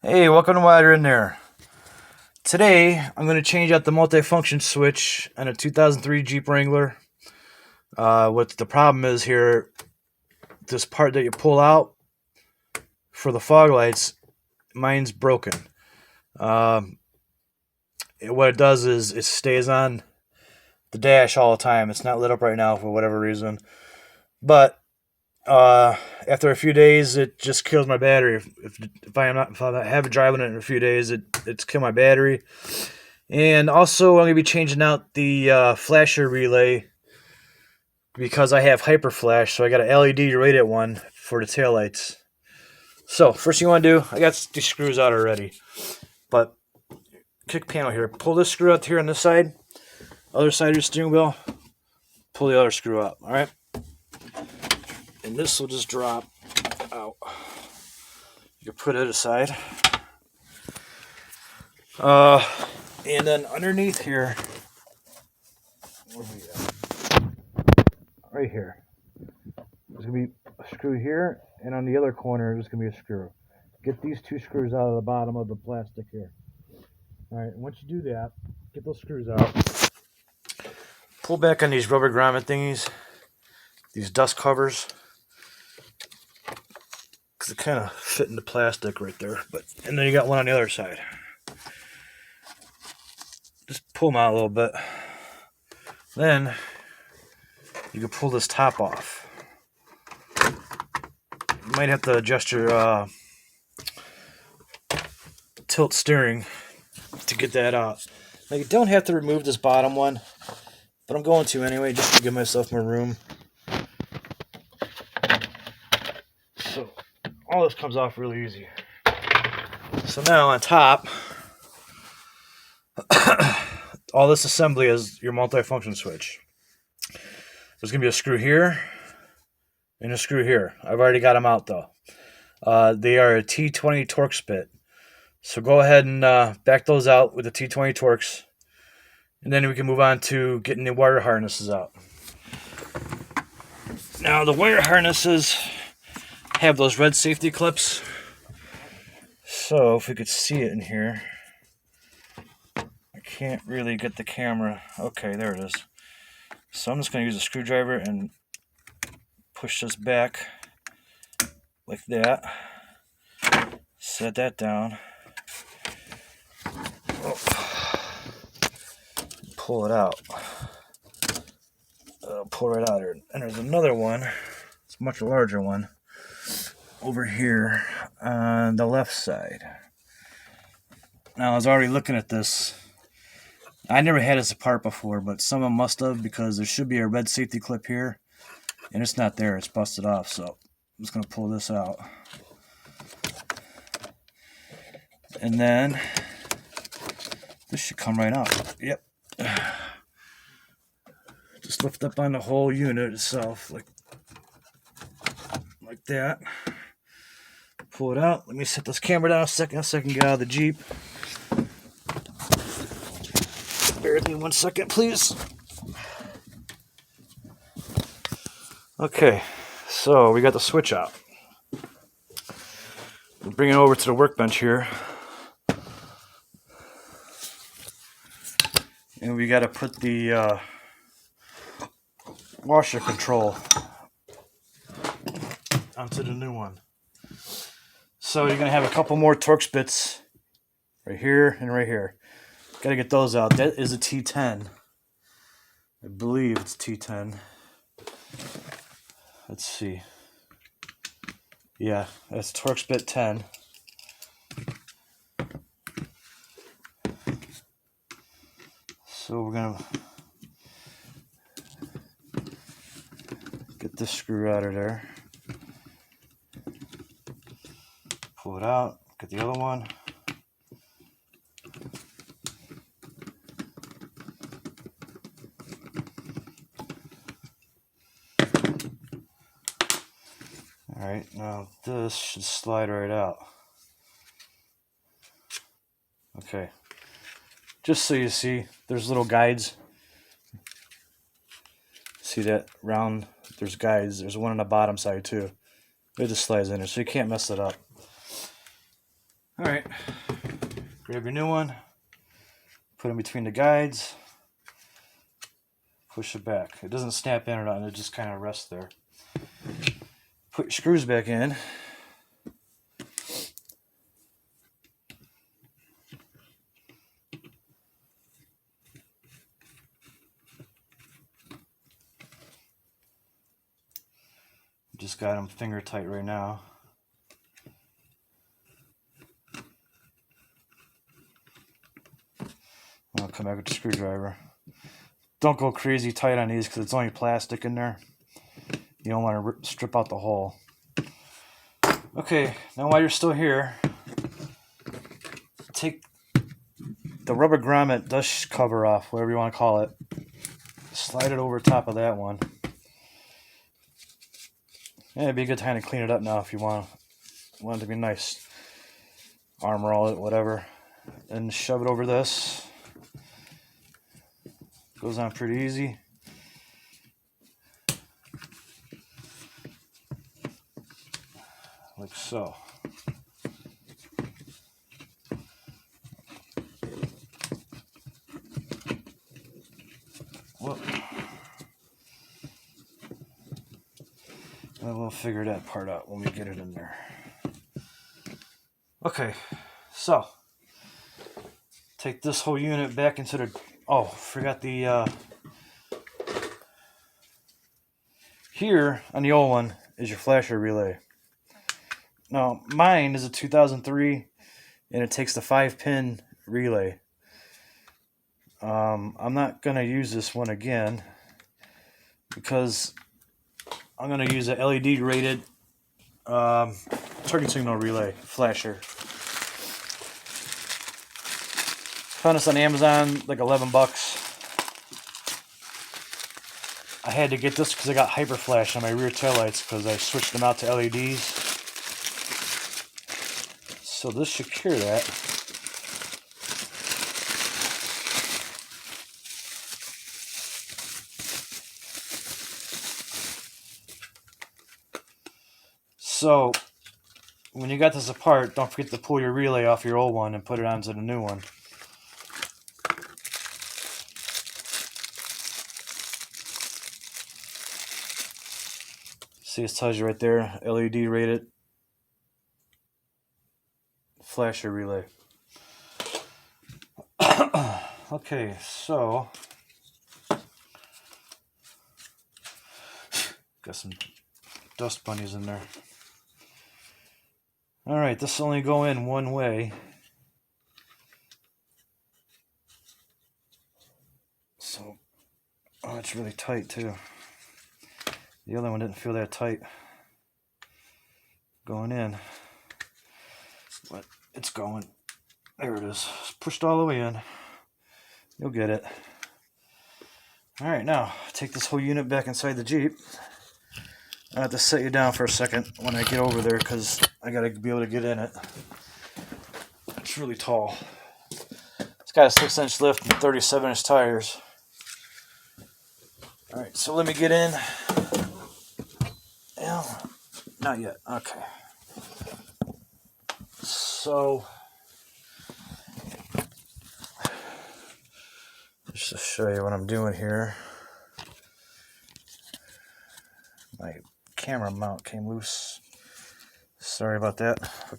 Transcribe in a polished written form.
Hey, welcome to Wider in there. Today, I'm going to change out the multifunction switch on a 2003 Jeep Wrangler. What the problem is here, this part that you pull out for the fog lights, mine's broken. What it does is it stays on the dash all the time. It's not lit up right now for whatever reason. But after a few days, it just kills my battery. If I haven't driving it in a few days, it's kill my battery. And also, I'm gonna be changing out the flasher relay because I have hyper flash, so I got an LED rated one for the taillights. So first thing you want to do, I got these screws out already, but kick panel here. Pull this screw out here on this side, other side of your steering wheel. Pull the other screw up. All right. And this will just drop out. You can put it aside. And then underneath here, where we at? Right here, there's gonna be a screw here, and on the other corner, there's gonna be a screw. Get these two screws out of the bottom of the plastic here. All right, and once you do that, get those screws out. Pull back on these rubber grommet thingies, these dust covers. It kind of fit in the plastic right there, and then you got one on the other side. Just pull them out a little bit. Then you can pull this top off. You might have to adjust your tilt steering to get that out. Now you don't have to remove this bottom one, but I'm going to anyway just to give myself more room. So all this comes off really easy. So now on top, all this assembly is your multifunction switch. There's going to be a screw here and a screw here. I've already got them out though. They are a T20 Torx bit. So go ahead and back those out with the T20 Torx. And then we can move on to getting the wire harnesses out. Now the wire harnesses have those red safety clips. So if we could see it in here. I can't really get the camera. Okay, there it is. So I'm just going to use a screwdriver and push this back like that. Set that down. Oh. Pull it out. Pull right out here. And there's another one. It's a much larger one over here on the left side. Now I was already looking at this. I never had this apart before, but someone must have, because there should be a red safety clip here, and it's not there. It's busted off, so I'm just going to pull this out. And then this should come right out. Yep. Just lift up on the whole unit itself, like that. Pull it out. Let me set this camera down a second so I can get out of the Jeep. Bear with me 1 second, please. Okay, so we got the switch out. We'll bring it over to the workbench here. And we got to put the washer control onto the new one. So you're going to have a couple more Torx bits right here and right here. Got to get those out. That is a T10. I believe it's T10. Let's see. Yeah, that's Torx bit 10. So we're going to get this screw out of there. Pull it out. Get the other one. Alright, now this should slide right out. Okay. Just so you see, there's little guides. See that round? There's guides. There's one on the bottom side too. It just slides in there, so you can't mess it up. Alright, grab your new one, put it in between the guides, push it back. It doesn't snap in or not, it just kind of rests there. Put your screws back in. Just got them finger tight right now. I'll come back with the screwdriver. Don't go crazy tight on these because it's only plastic in there. You don't want to strip out the hole. Okay, now while you're still here, take the rubber grommet dust cover off, whatever you want to call it. Slide it over top of that one. Yeah, it'd be a good time to clean it up now if you want it to be nice. Armor all it, whatever. And shove it over this. Goes on pretty easy. Like so. Whoop. And we'll figure that part out when we get it in there. Okay, so take this whole unit back into the... Oh, forgot the... Here, on the old one, is your flasher relay. Now, mine is a 2003, and it takes the 5-pin relay. I'm not going to use this one again, because I'm going to use a LED rated turkey signal relay flasher. Found this on Amazon, like 11 bucks. I had to get this because I got hyper flash on my rear taillights because I switched them out to LEDs. So this should cure that. So when you got this apart, don't forget to pull your relay off your old one and put it onto the new one. See, it tells you right there, LED rated flasher relay. Okay, so got some dust bunnies in there. Alright, this will only go in one way. So, oh, it's really tight too. The other one didn't feel that tight going in, but it's going. There it is. It's pushed all the way in. You'll get it. Alright, now take this whole unit back inside the Jeep. I have to set you down for a second when I get over there because I gotta be able to get in it. It's really tall. It's got a 6-inch lift and 37-inch tires. Alright, so let me get in. Well, not yet. Okay. So, just to show you what I'm doing here. My camera mount came loose. Sorry about that. Okay.